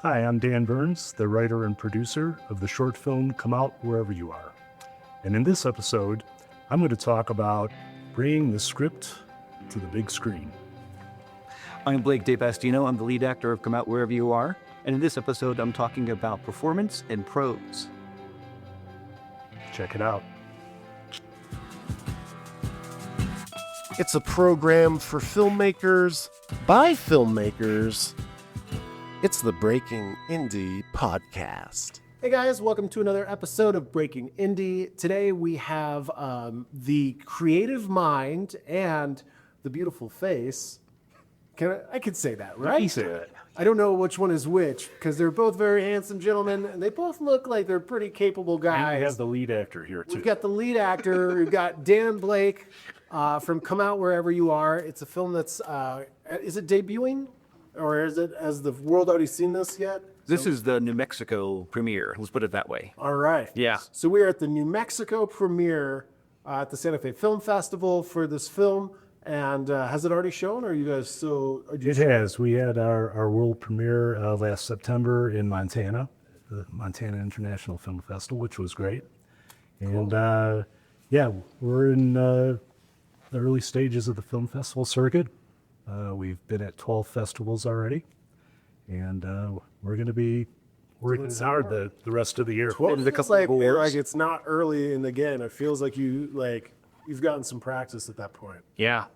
Hi, I'm Dan Burns, the writer and producer of the short film Come Out Wherever You Are. And in this episode, I'm going to talk about bringing the script to the big screen. I'm Blake Pastino. I'm the lead actor of Come Out Wherever You Are. And in this episode, I'm talking about performance and prose. Check it out. It's a program for filmmakers, by filmmakers. It's the Breaking Indie Podcast. Hey guys, welcome to another episode of Breaking Indie. Today we have the creative mind and the beautiful face. I could say that, right? You say that. I don't know which one is which because they're both very handsome gentlemen and they both look like they're pretty capable guys. And we have the lead actor here, too. We've got the lead actor. We've got Dan Blake from Come Out Wherever You Are. It's a film that's, is it debuting? Or has the world already seen this yet? This is the New Mexico premiere. Let's put it that way. All right. Yeah. So we are at the New Mexico premiere at the Santa Fe Film Festival for this film. And has it already shown, or are you guys still? It has. We had our world premiere last September in Montana, the Montana International Film Festival, which was great. And yeah, we're in the early stages of the film festival circuit. We've been at 12 festivals already, and we're going to be working hard the rest of the year. Well, it feels like it's not early in the game. It feels like you've gotten some practice at that point. Yeah.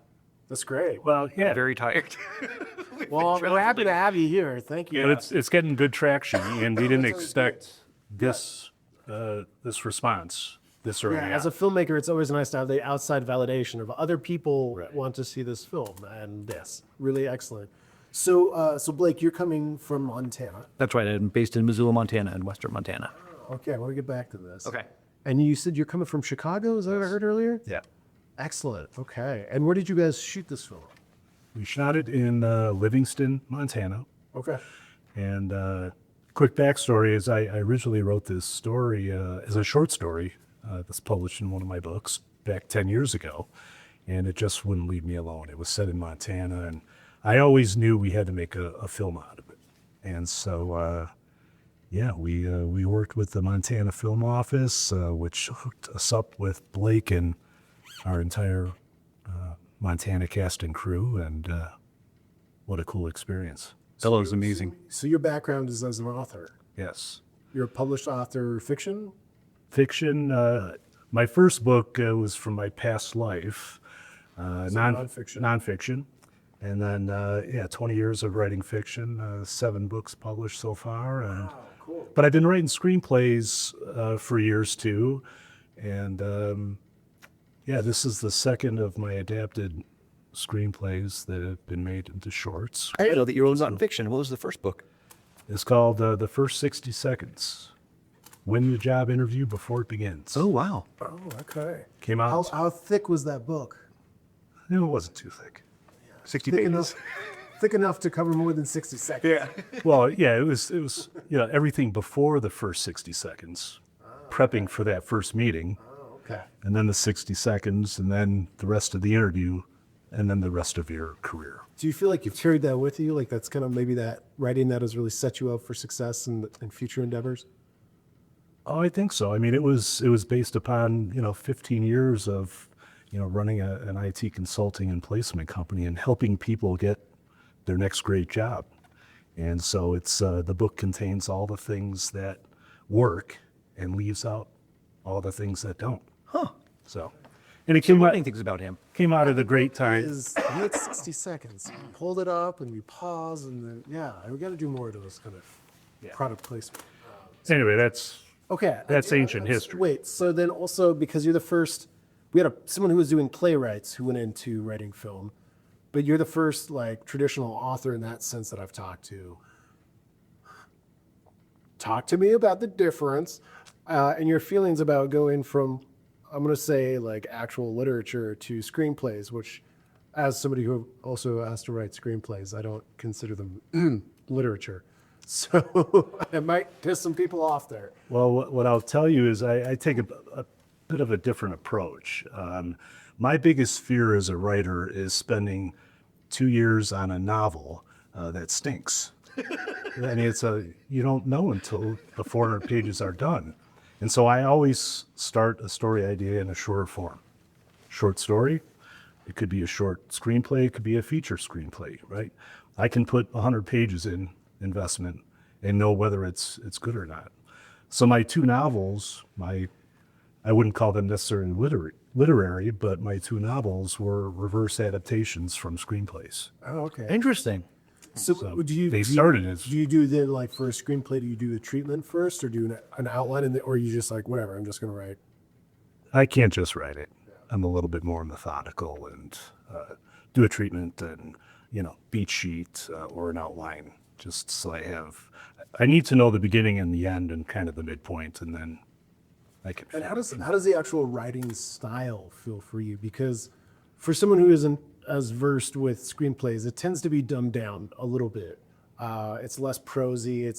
That's great. Well, yeah, Very tired. Well, we're happy to have you here. Thank you. but it's getting good traction, and we didn't expect this response this early. Yeah, on. as a filmmaker, it's always nice to have the outside validation of other people want to see this film, and this really excellent. So, Blake, you're coming from Montana. That's right. I'm based in Missoula, Montana, in western Montana. Okay, I want to get back to this. Okay. And you said you're coming from Chicago. Is that what I heard earlier? Yeah. Excellent. Okay. And where did you guys shoot this film? We shot it in Livingston, Montana. Okay. And quick backstory is I originally wrote this story as a short story that's published in one of my books back 10 years ago. And it just wouldn't leave me alone. It was set in Montana, and I always knew we had to make a film out of it. And so, yeah, we worked with the Montana Film Office, which hooked us up with Blake and our entire Montana cast and crew, and what a cool experience. Fellow's amazing. So your background is as an author. Yes. You're a published author, fiction? Fiction. My first book was from my past life, nonfiction. Nonfiction. And then, 20 years of writing fiction, 7 books published so far. And, Wow, cool. But I've been writing screenplays for years too. And yeah, this is the second of my adapted screenplays that have been made into shorts. I know that you wrote nonfiction. What was the first book? It's called The First 60 Seconds. Win the job interview before it begins. Oh, wow. Oh, okay. Came out. How thick was that book? It wasn't too thick. 60 Thick pages. enough, thick enough to cover more than 60 seconds. Yeah. Well, yeah, it was everything before the first 60 seconds, prepping for that first meeting, Okay. and then the 60 seconds, and then the rest of the interview, and then the rest of your career. Do you feel like you've carried that with you? Like that's kind of maybe that writing that has really set you up for success in future endeavors? Oh, I think so. I mean, it was based upon 15 years of running an IT consulting and placement company and helping people get their next great job. And so it's the book contains all the things that work and leaves out all the things that don't. Huh. So, and it came What out do you think about him? at a great time. You had 60 seconds. You pulled it up and you pause and then, we got to do more of those kind of product placement. Anyway, that's Okay. ancient history. Wait, so then also because you're the first, we had someone who was doing playwrights who went into writing film, but you're the first like traditional author in that sense that I've talked to. Talk to me about the difference and your feelings about going from, I'm going to say like actual literature to screenplays, which as somebody who also has to write screenplays, I don't consider them literature. So it might piss some people off there. Well, what I'll tell you is I take a bit of a different approach. My biggest fear as a writer is spending 2 years on a novel that stinks. And you don't know until the 400 pages are done. And so I always start a story idea in a shorter form. Short story, it could be a short screenplay, it could be a feature screenplay, right? I can put 100 pages in investment and know whether it's good or not. So my two novels, I wouldn't call them necessarily literary, but my two novels were reverse adaptations from screenplays. Oh, okay. Interesting. So, So do you they do you- started as- Do you do the like for a screenplay? Do you do a treatment first, or do an outline, or you just like whatever? I'm just gonna write. I can't just write it. I'm a little bit more methodical and do a treatment and, beat sheet or an outline, just so I need to know the beginning and the end and kind of the midpoint, and then I can. And how does the actual writing style feel for you? Because for someone who isn't as versed with screenplays, it tends to be dumbed down a little bit. It's less prosy.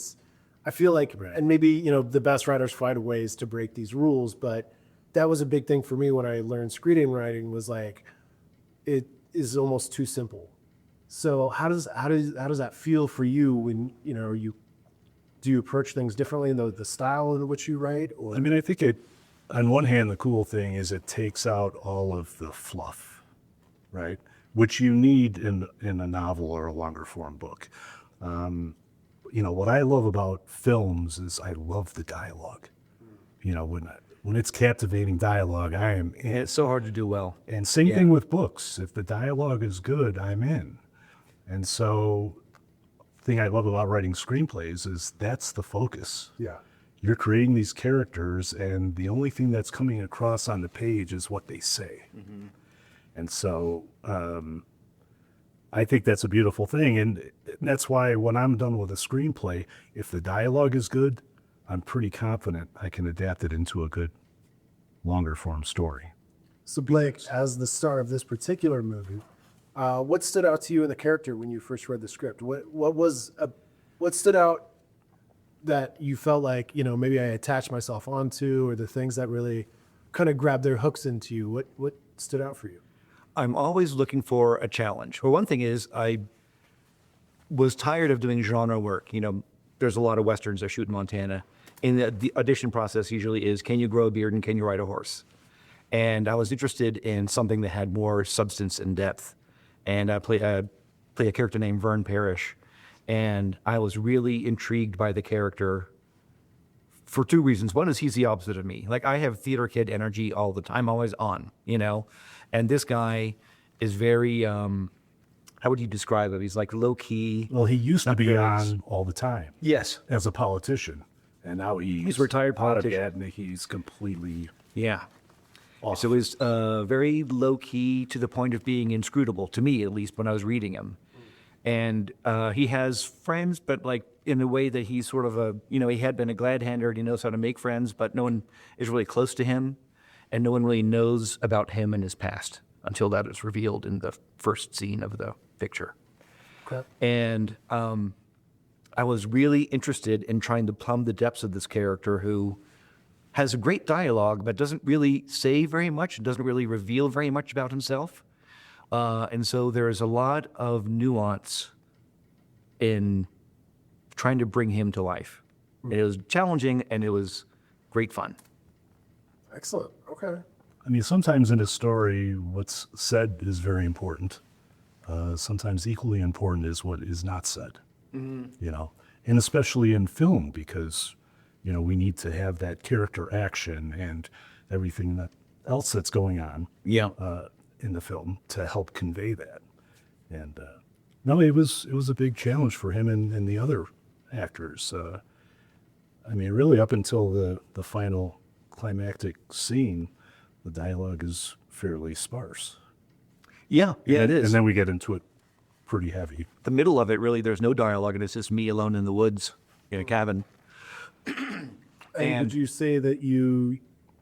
I feel like, and maybe the best writers find ways to break these rules, but that was a big thing for me when I learned screenwriting. Was like, it is almost too simple. So how does that feel for you when do you approach things differently in the style in which you write? Or I mean, I think on one hand, the cool thing is it takes out all of the fluff, right? Which you need in a novel or a longer form book. What I love about films is I love the dialogue. When it's captivating dialogue, I am in. It's so hard to do well. And same thing with books. If the dialogue is good, I'm in. And so the thing I love about writing screenplays is that's the focus. yeah, You're creating these characters, and the only thing that's coming across on the page is what they say. Mm-hmm. And so I think that's a beautiful thing. And that's why when I'm done with a screenplay, if the dialogue is good, I'm pretty confident I can adapt it into a good longer form story. So Blake, as the star of this particular movie, what stood out to you in the character when you first read the script? What stood out that you felt like maybe I attached myself onto, or the things that really kind of grabbed their hooks into you? What stood out for you? I'm always looking for a challenge. Well, one thing is I was tired of doing genre work. There's a lot of Westerns I shoot in Montana. And the audition process usually is, can you grow a beard and can you ride a horse? And I was interested in something that had more substance and depth. And I play a character named Vern Parrish. And I was really intrigued by the character for two reasons. One is he's the opposite of me. Like, I have theater kid energy all the time, always on, And this guy is very, how would you describe him? He's like low key. Well, he used to be very- on all the time Yes. as a politician, and now he's a retired out of politician. that, and he's completely Yeah. off. So he's very low key to the point of being inscrutable, to me at least, when I was reading him. And he has friends, but like in a way that he's sort of he had been a glad hander and he knows how to make friends, but no one is really close to him. And no one really knows about him and his past until that is revealed in the first scene of the picture. Okay. And I was really interested in trying to plumb the depths of this character who has a great dialogue, but doesn't really say very much and doesn't really reveal very much about himself. And so there is a lot of nuance in trying to bring him to life. It was challenging and it was great fun. Excellent. Okay. I mean, sometimes in a story, what's said is very important. Sometimes equally important is what is not said, and especially in film, because, we need to have that character action and everything else that's going on in the film to help convey that. And no, it was a big challenge for him and the other actors. I mean, really up until the final climactic scene, the dialogue is fairly sparse. Yeah, it is. And then we get into it pretty heavy. The middle of it, really, there's no dialogue, and it's just me alone in the woods in a cabin. And would you say that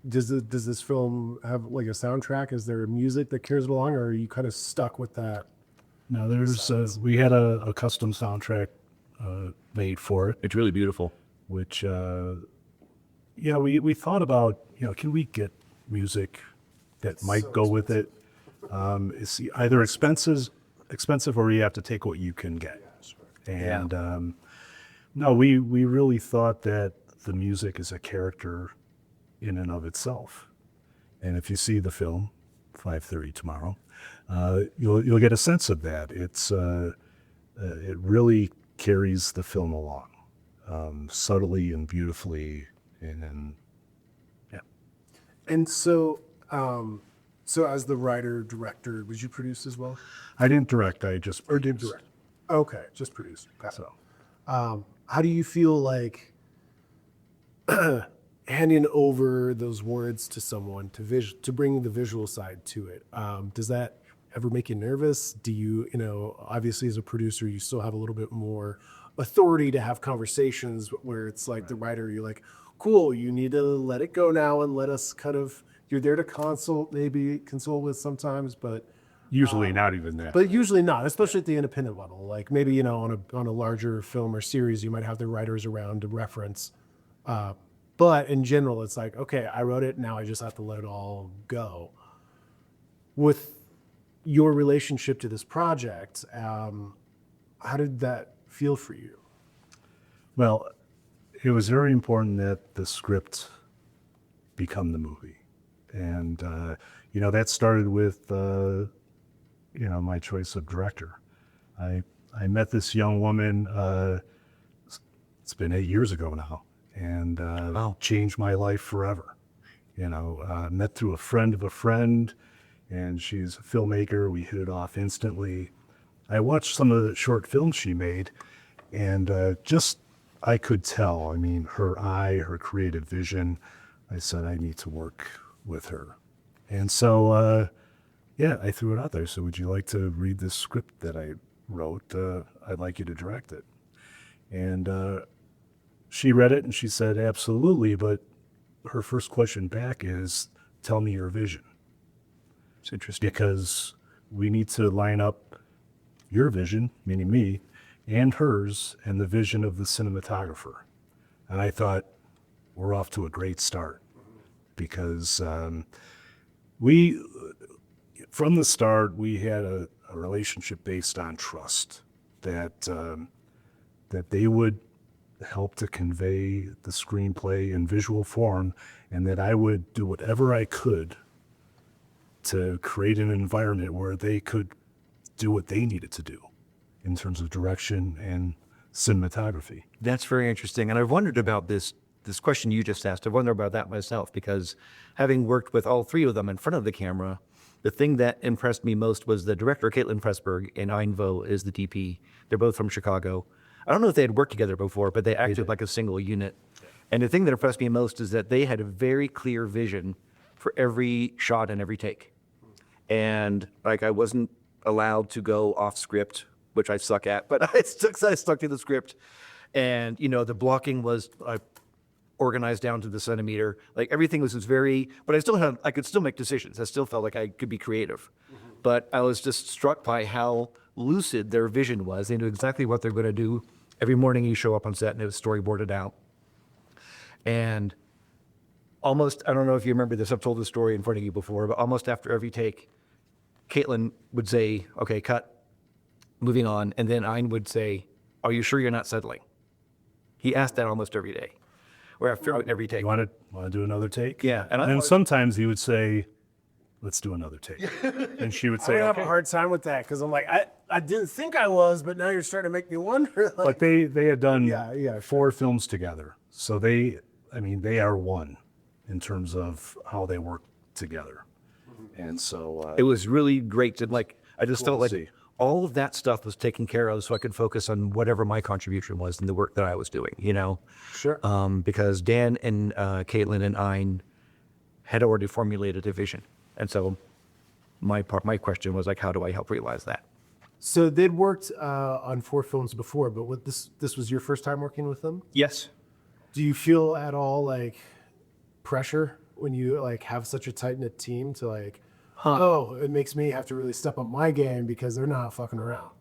does this film have like a soundtrack? Is there music that carries along, or are you kind of stuck with that? Now, we had a custom soundtrack made for it, It's really beautiful. which, we thought about, can we get music that might go with it? It's either expensive or you have to take what you can get. And no, we really thought that the music is a character in and of itself. And if you see the film, 5:30 tomorrow, you'll get a sense of that. It really carries the film along, subtly and beautifully, and yeah. And so, so as the writer director, was you produce as well? I didn't direct. I just Or did direct? Okay, just produce. so. How do you feel like handing over those words to someone to bring the visual side to it? Does that ever make you nervous? Do you, obviously as a producer, you still have a little bit more authority to have conversations where it's like the writer, you're like, cool, you need to let it go now and let us you're there to consult with sometimes, but Usually not even that. but usually not, especially at the independent level. Like maybe, on a larger film or series, you might have the writers around to reference. But in general, it's like, okay, I wrote it, now I just have to let it all go. With your relationship to this project, how did that feel for you? Well, it was very important that the script become the movie. And, that started with, my choice of director. I met this young woman, it's been 8 years ago now, and changed my life forever. Met through a friend of a friend, and she's a filmmaker. We hit it off instantly. I watched some of the short films she made, and I could tell, her eye, her creative vision. I said, I need to work with her. And so, I threw it out there. So would you like to read this script that I wrote? I'd like you to direct it. And she read it and she said, absolutely. But her first question back is, tell me your vision. It's interesting. Because we need to line up your vision, meaning me, and hers, and the vision of the cinematographer. And I thought, we're off to a great start. Because from the start, we had a relationship based on trust, that they would help to convey the screenplay in visual form, and that I would do whatever I could to create an environment where they could do what they needed to do in terms of direction and cinematography. That's very interesting. And I've wondered about this question you just asked. I've wondered about that myself, because having worked with all three of them in front of the camera, the thing that impressed me most was the director, Caitlin Pressburg, and Ein Vo is the DP. They're both from Chicago. I don't know if they had worked together before, but they acted like a single unit. And the thing that impressed me most is that they had a very clear vision for every shot and every take. And I wasn't allowed to go off script, which I suck at, but I stuck to the script. And, the blocking was organized down to the centimeter. Everything was very, but I could still make decisions. I still felt like I could be creative. Mm-hmm. But I was just struck by how lucid their vision was. They knew exactly what they're going to do. Every morning you show up on set and it was storyboarded out. And almost, I don't know if you remember this, I've told this story in front of you before, but almost after every take, Caitlin would say, okay, cut, moving on. And then Ein would say, are you sure you're not settling? He asked that almost every day, or after every take. You want to do another take? Yeah. And then sometimes he would say, let's do another take. And she would I say, would have a okay. hard time with that because I'm like, I didn't think I was, but now you're starting to make me wonder. But they had done Yeah. 4 films together. So they are one in terms of how they work together. And so It was really great to I just felt like see. all of that stuff was taken care of so I could focus on whatever my contribution was in the work that I was doing, Sure. Because Dan and Caitlin and Ein had already formulated a vision. And so my question was how do I help realize that? So they'd worked on 4 films before, but this was your first time working with them? Yes. Do you feel at all pressure when you have such a tight knit team to it makes me have to really step up my game because they're not fucking around?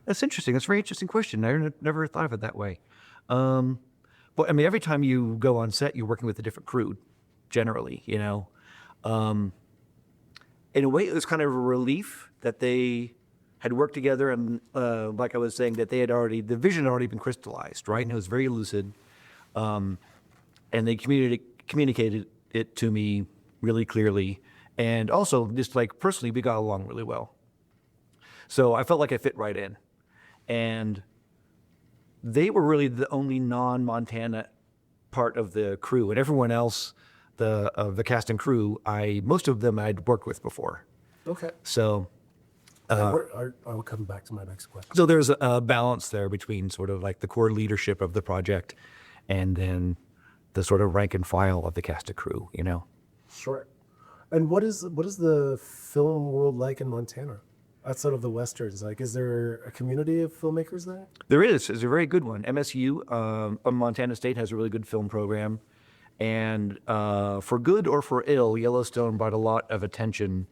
That's interesting. That's a very interesting question. I never thought of it that way. But every time you go on set, you're working with a different crew, generally, In a way, it was kind of a relief that they had worked together, and like I was saying, that the vision had already been crystallized, right? And it was very lucid. And they communicated it to me really clearly. And also, just like personally, we got along really well. So I felt like I fit right in. And they were really the only non-Montana part of the crew. And everyone else, the cast and crew, most of them I'd worked with before. Okay. So I'll come back to my next question. So there's a balance there between sort of like the core leadership of the project and then the sort of rank and file of the cast and crew, you know? Sure. And what is the film world like in Montana? Outside of the Westerns, like, is there a community of filmmakers there? There is. It's a very good one. MSU, Montana State, has a really good film program. And for good or for ill, Yellowstone brought a lot of attention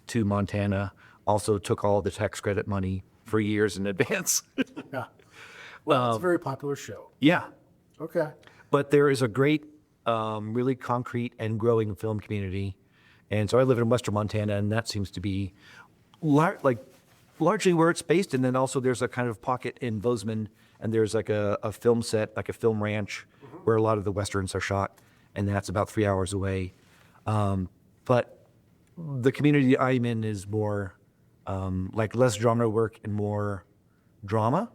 to Montana. Also took all the tax credit money for years in advance. Yeah. Well, it's a very popular show. Yeah. Okay. But there is a great, really concrete and growing film community. And so I live in Western Montana, and that seems to be largely where it's based. And then also there's a kind of pocket in Bozeman, and there's like a film set, like a film ranch, where a lot of the Westerns are shot. And that's about 3 hours away. But the community I'm in is more like less genre work and more drama,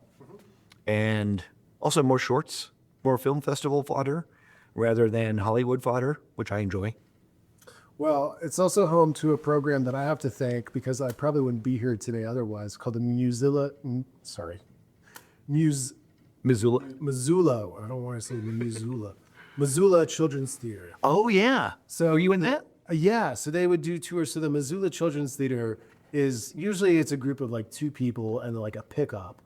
and also more shorts, more film festival fodder, rather than Hollywood fodder, which I enjoy. Well, it's also home to a program that I have to thank because I probably wouldn't be here today otherwise, called the Missoula. I don't want to say Missoula. Missoula Children's Theater. Oh yeah. So Are you in that? Yeah. So they would do tours. So the Missoula Children's Theater is usually it's a group of like 2 people and like a pickup,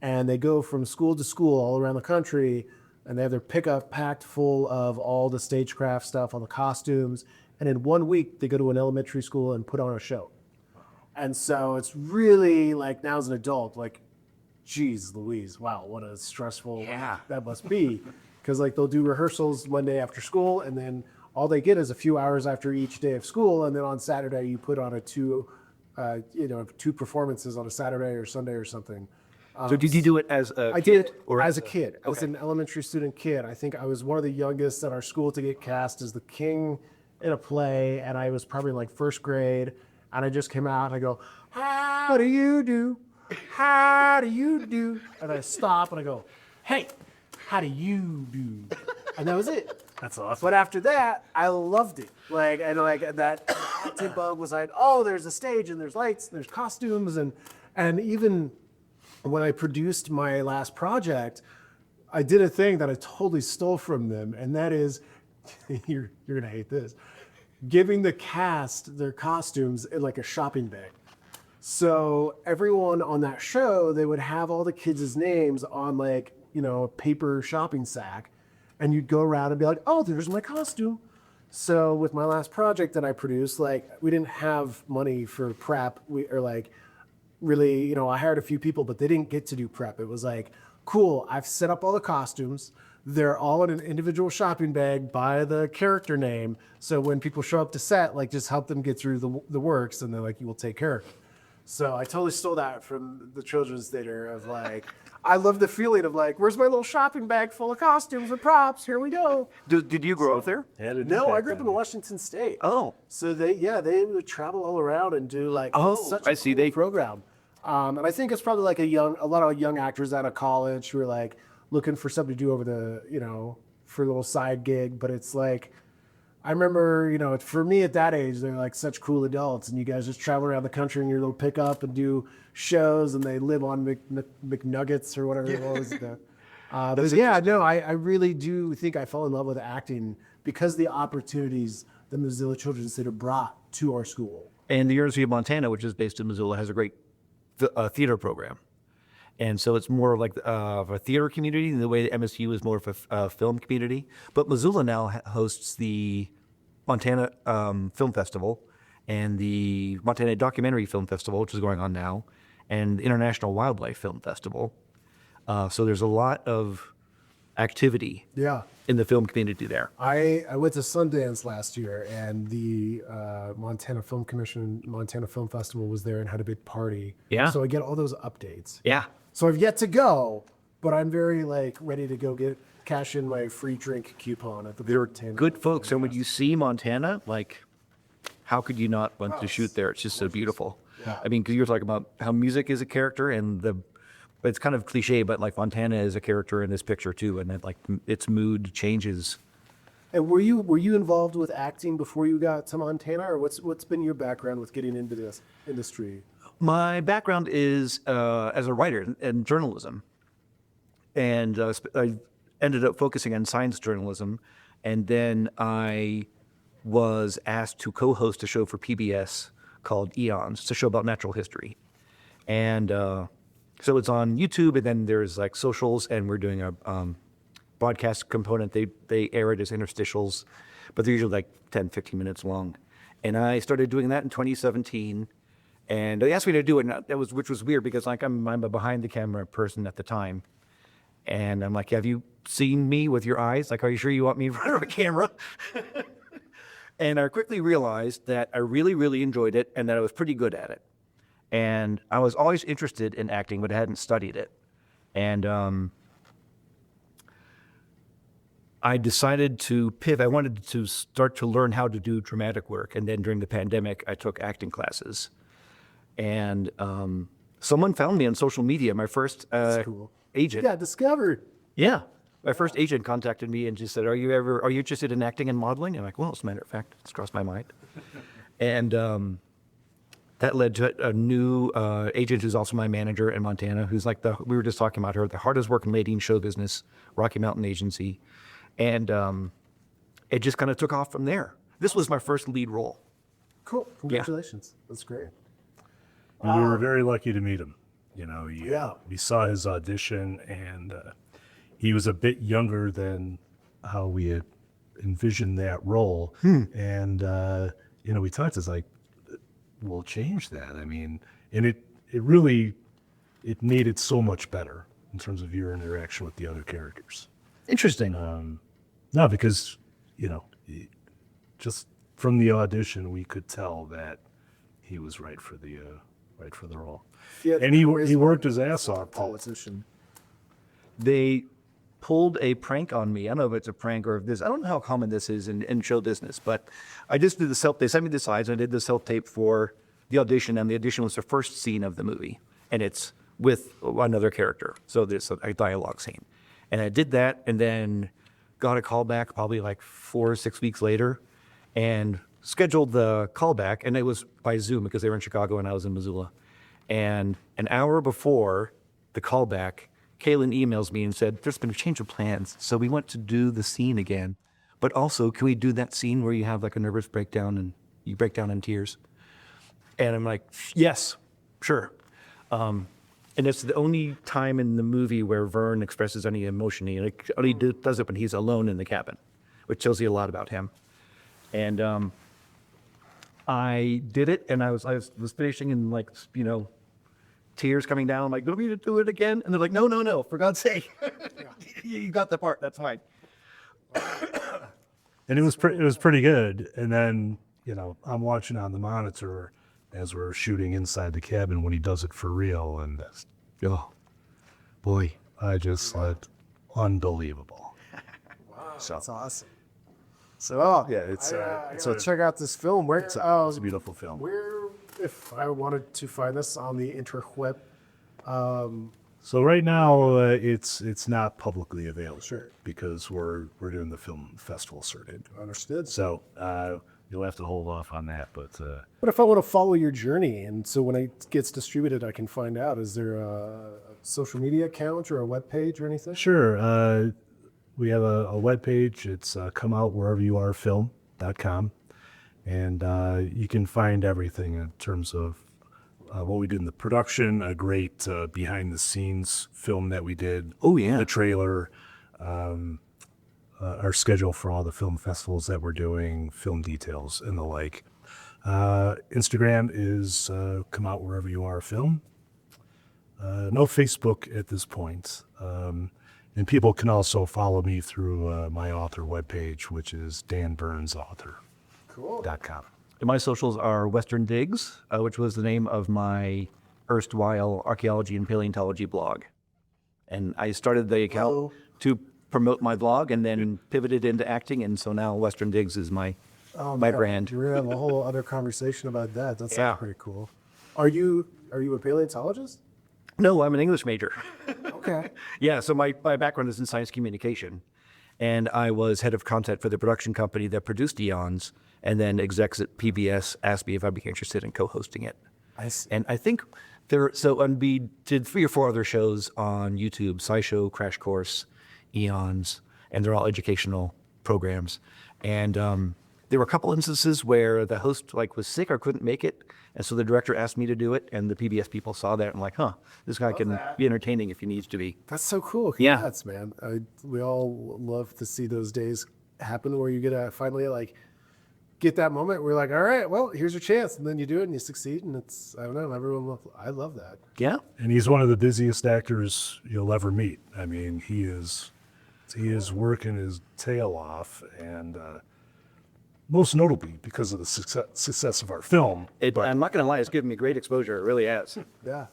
and they go from school to school all around the country, and they have their pickup packed full of all the stagecraft stuff, all the costumes. And in 1 week, they go to an elementary school and put on a show. And so it's really like, now as an adult, like, geez, Louise, wow, what a stressful that must be. Because like they'll do rehearsals Monday after school, and then all they get is a few hours after each day of school. And then on Saturday, you put on 2 performances on a Saturday or Sunday or something. So did you do it as a I kid? did as a kid, as an elementary student kid. I think I was one of the youngest at our school to get cast as the king in a play, and I was probably like 1st grade, and I just came out and I go, how do you do? How do you do? And I stop and I go, hey, how do you do? And that was it. That's awesome. But after that, I loved it. Like, and like that acting bug was like, oh, there's a stage and there's lights and there's costumes, and even when I produced my last project, I did a thing that I totally stole from them, and that is, you're gonna hate this, giving the cast their costumes in like a shopping bag. So everyone on that show, they would have all the kids' names on like, a paper shopping sack, and you'd go around and be like, oh, there's my costume. So with my last project that I produced, like, we didn't have money for prep. I hired a few people, but they didn't get to do prep. It was like, cool, I've set up all the costumes. They're all in an individual shopping bag by the character name. So when people show up to set, like, just help them get through the works, and they're like, you will take care of it. So I totally stole that from the children's theater of like, I love the feeling of like, where's my little shopping bag full of costumes and props? Here we go. Did you grow up there? No, I grew up in Washington State. Oh. So they would travel all around and do like such a cool program. And I think it's probably like a lot of young actors out of college who are like looking for something to do over for a little side gig. But it's like, I remember, for me at that age, they're like such cool adults, and you guys just travel around the country in your little pickup and do shows, and they live on McNuggets or whatever it was. I really do think I fell in love with acting because the opportunities the Missoula Children's Theater brought to our school. And the University of Montana, which is based in Missoula, has a great theater program. And so it's more like of a theater community in the way that MSU is more of a film community. But Missoula now hosts the Montana Film Festival and the Montana Documentary Film Festival, which is going on now, and the International Wildlife Film Festival. So there's a lot of activity Yeah. in the film community there. I went to Sundance last year, and the Montana Film Commission, Montana Film Festival was there and had a big party. Yeah. So I get all those updates. Yeah. So I've yet to go, but I'm very ready to go cash in my free drink coupon at the Montana. Good folks. And when you see Montana, how could you not want to shoot there? It's just so beautiful. Yeah. I mean, because you were talking about how music is a character, and it's kind of cliche, but Montana is a character in this picture too, and that its mood changes. And were you involved with acting before you got to Montana, or what's been your background with getting into this industry? My background is as a writer in journalism, and I ended up focusing on science journalism, and then I was asked to co-host a show for PBS called Eons. It's a show about natural history, and so it's on YouTube, and then there's socials, and we're doing a broadcast component. They air it as interstitials, but they're usually 10, 15 minutes long. And I started doing that in 2017. And they asked me to do it, which was weird because I'm a behind the camera person at the time. And I'm like, have you seen me with your eyes? Are you sure you want me in front of a camera? And I quickly realized that I really, really enjoyed it and that I was pretty good at it. And I was always interested in acting, but I hadn't studied it. And I decided to pivot. I wanted to start to learn how to do dramatic work. And then during the pandemic, I took acting classes. And someone found me on social media. My first Cool. agent. Yeah, discovered. Yeah. My first agent contacted me and just said, are you interested in acting and modeling? I'm like, well, as a matter of fact, it's crossed my mind. And that led to a new agent who's also my manager in Montana, who's we were just talking about her, the hardest working lady in show business, Rocky Mountain Agency. And it just kind of took off from there. This was my first lead role. Cool. Congratulations. That's great. And we were very lucky to meet him. Yeah. We saw his audition, and he was a bit younger than how we had envisioned that role. And, we talked, it's we'll change that. I mean, and it really made it so much better in terms of your interaction with the other characters. Interesting. No, because, just from the audition, we could tell that he was right for the role. Yeah, And he worked his ass off. Politician. They pulled a prank on me. I don't know if it's a prank or if this, I don't know how common this is in show business, but I just did they sent me the slides, and I did the self-tape for the audition, and the audition was the first scene of the movie, and it's with another character. So there's a dialogue scene. And I did that, and then got a call back probably 4 or 6 weeks later, and scheduled the callback, and it was by Zoom because they were in Chicago and I was in Missoula. And an hour before the callback, Kaylin emails me and said, there's been a change of plans, so we want to do the scene again. But also, can we do that scene where you have a nervous breakdown and you break down in tears? And I'm like, yes, sure. And it's the only time in the movie where Vern expresses any emotion. He only does it when he's alone in the cabin, which tells you a lot about him. And I did it, and I was finishing, and tears coming down. I'm like, do we need to do it again? And they're like, no, for God's sake, you got the part. That's fine. And it was pretty good. And then, I'm watching on the monitor as we're shooting inside the cabin when he does it for real. And oh, boy, I just thought unbelievable. Wow, that's awesome. So, so check out this film. It's a beautiful film. Where, if I wanted to find this on the interweb, So right now, it's not publicly available. Sure. Because we're doing the film festival circuit. understood. So you'll have to hold off on that. But But if I want to follow your journey, and so when it gets distributed, I can find out, is there a social media account or a web page or anything? sure, we have a webpage. It's comeoutvhereveryouarefilm.com. And you can find everything in terms of what we did in the production, a great behind-the-scenes film that we did. Oh, yeah. The trailer, our schedule for all the film festivals that we're doing, film details, and the like. Instagram is Come Out Wherever You Are Film. No Facebook at this point. And people can also follow me through my author webpage, which is danburnsauthor.com. Cool. And my socials are Western Digs, which was the name of my erstwhile archaeology and paleontology blog. And I started the account to promote my blog and then pivoted into acting. And so now Western Digs is my brand. We're gonna have a whole other conversation about that. That's Yeah. pretty cool. Are you a paleontologist? No, I'm an English major. Okay. Yeah, so my background is in science communication. And I was head of content for the production company that produced Eons. And then execs at PBS asked me if I'd be interested in co-hosting it. I see. And I think we did 3 or 4 other shows on YouTube, SciShow, Crash Course, Eons, and they're all educational programs. And there were a couple instances where the host was sick or couldn't make it. And so the director asked me to do it, and the PBS people saw that and this guy can be entertaining if he needs to be. That's so cool. Yeah. Congrats, man. We all love to see those days happen where you get to finally get that moment where you're like, all right, well, here's your chance. And then you do it and you succeed. And I don't know, I love that. Yeah. And he's one of the busiest actors you'll ever meet. I mean, he is working his tail off, and most notably because of the success of our film. I'm not going to lie, it's given me great exposure. It really has. Yeah.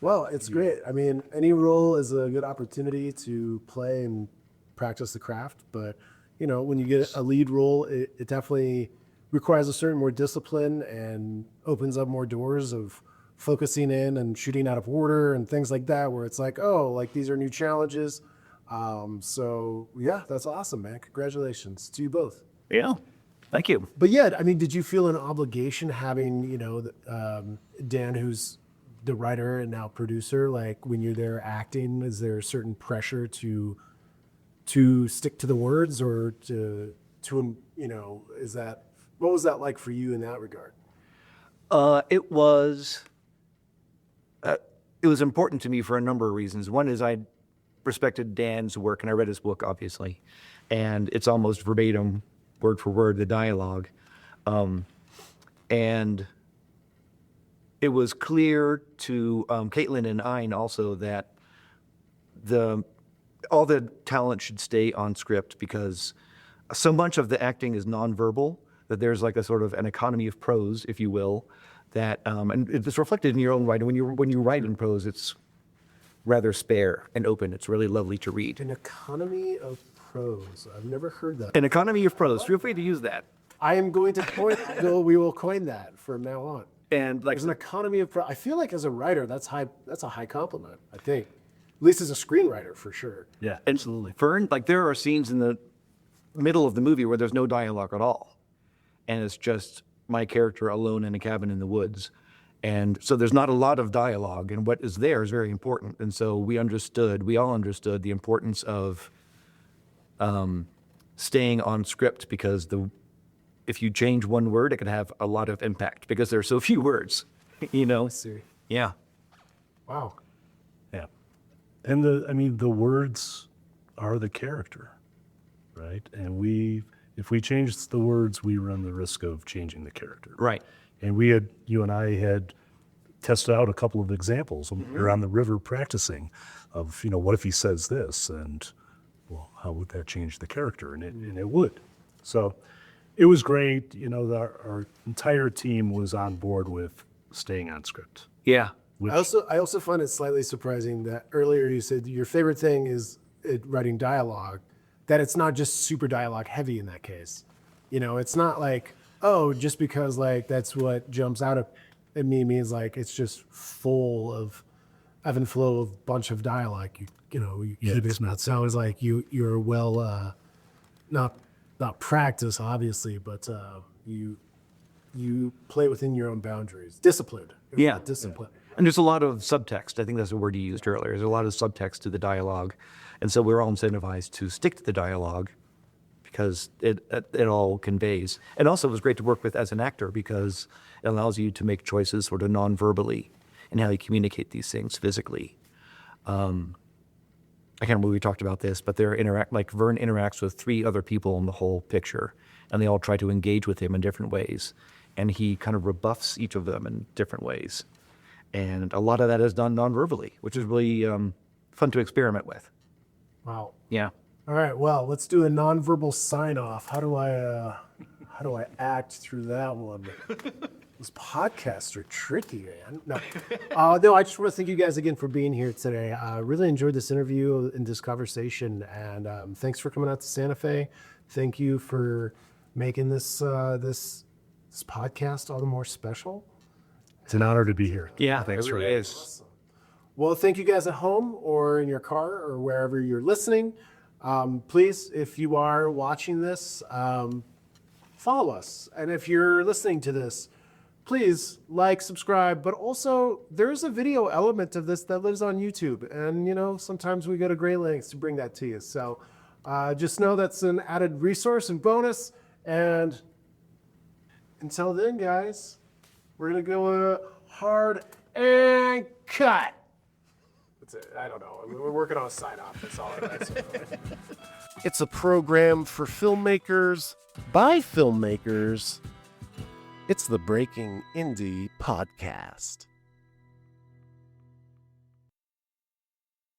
Well, it's great. I mean, any role is a good opportunity to play and practice the craft. But, when you get a lead role, it definitely requires a certain more discipline and opens up more doors of focusing in and shooting out of order and things like that, where it's these are new challenges. So, yeah, that's awesome, man. Congratulations to you both. Yeah. Thank you. But yeah, I mean, did you feel an obligation having, Dan, who's the writer and now producer, when you're there acting, is there a certain pressure to stick to the words or what was that like for you in that regard? It was important to me for a number of reasons. One is I respected Dan's work, and I read his book, obviously, and it's almost verbatim, word for word, the dialogue. And it was clear to Caitlin and Ein also that all the talent should stay on script, because so much of the acting is nonverbal that there's a sort of an economy of prose, if you will, that and it's reflected in your own writing. When you write in prose, it's rather spare and open. It's really lovely to read. An economy of prose. I've never heard that. An economy of prose. Feel free to use that. I am going to we will coin that from now on. And There's an economy of prose. I feel like as a writer, that's a high compliment, I think. At least as a screenwriter, for sure. Yeah, and absolutely. Fern, there are scenes in the middle of the movie where there's no dialogue at all. And it's just my character alone in a cabin in the woods. And so there's not a lot of dialogue, and what is there is very important. And so we all understood the importance of staying on script, because if you change one word, it can have a lot of impact because there are so few words, I see. Yeah. Wow. Yeah. And the words are the character, right? And if we change the words, we run the risk of changing the character. Right. And you and I had tested out a couple of examples when we were on the river practicing of, what if he says this, and well, how would that change the character? And it would. So it was great. Our entire team was on board with staying on script. Yeah. I also find it slightly surprising that earlier you said your favorite thing is writing dialogue, that it's not just super dialogue heavy in that case. It's not just because that's what jumps out at me means it's just full of ebb and flow of bunch of dialogue. It's not sounds like you're well not practice obviously, but you play within your own boundaries. Disciplined. Yeah. Discipline. And there's a lot of subtext. I think that's the word you used earlier. There's a lot of subtext to the dialogue. And so we're all incentivized to stick to the dialogue because it all conveys. And also it was great to work with as an actor because it allows you to make choices sort of non-verbally in how you communicate these things physically. I can't remember we talked about this, but Vern interacts with 3 other people in the whole picture, and they all try to engage with him in different ways. And he kind of rebuffs each of them in different ways. And a lot of that is done non-verbally, which is really fun to experiment with. Wow. Yeah. All right. Well, let's do a nonverbal sign off. How do I act through that one? Those podcasts are tricky, man. No, I just want to thank you guys again for being here today. I really enjoyed this interview and this conversation, and thanks for coming out to Santa Fe. Thank you for making this podcast all the more special. It's an honor to be here. Yeah, Thanks it for really is. Well, thank you guys at home or in your car or wherever you're listening. Please, if you are watching this, follow us. And if you're listening to this, please like, subscribe. But also, there's a video element of this that lives on YouTube. And, sometimes we go to great lengths to bring that to you. So just know that's an added resource and bonus. And until then, guys, we're going to go hard and cut. That's it. I don't know. We're working on a sign-off. That's all I say. It's a program for filmmakers by filmmakers. It's the Breaking Indie Podcast.